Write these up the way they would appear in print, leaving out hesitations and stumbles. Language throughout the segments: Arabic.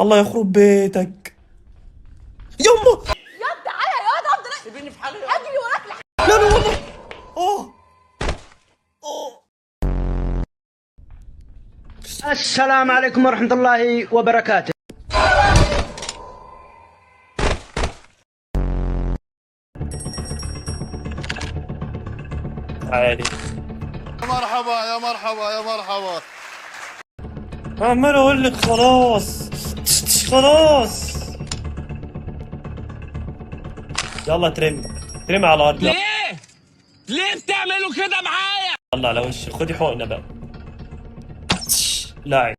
الله يخرب بيتك. يما ياض تعالى ياض افضل سيبيني في حالي اجري وراك لا لا والله. اه اه. السلام عليكم ورحمة الله وبركاته. عادي. يا مرحبا يا مرحبا يا مرحبا. عمال اقول لك خلاص. خلاص. يلا ترمي. ترمي على الارض. ليه؟ ليه بتعملوا كده معايا؟ يلا على وشك، خدي حقنه بقى. لا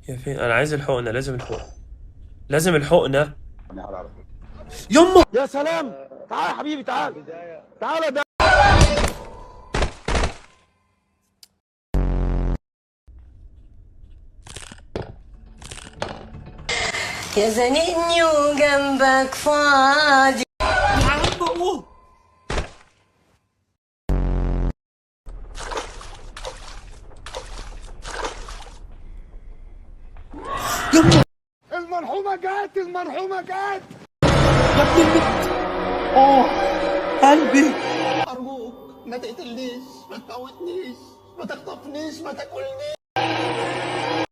يا فين، انا عايز الحقنه، لازم الحقنه، لازم الحقنه. يما يا سلام، تعال يا حبيبي، تعال تعال. ده يا زنقني وجنبك فاضي. يا عم اوه. يما المرحومة جات، المرحومة جات. يا ابن البنت. اه قلبي. أرجوك ما تقتلنيش، ما تموتنيش، ما تخطفنيش، ما تاكلنيش.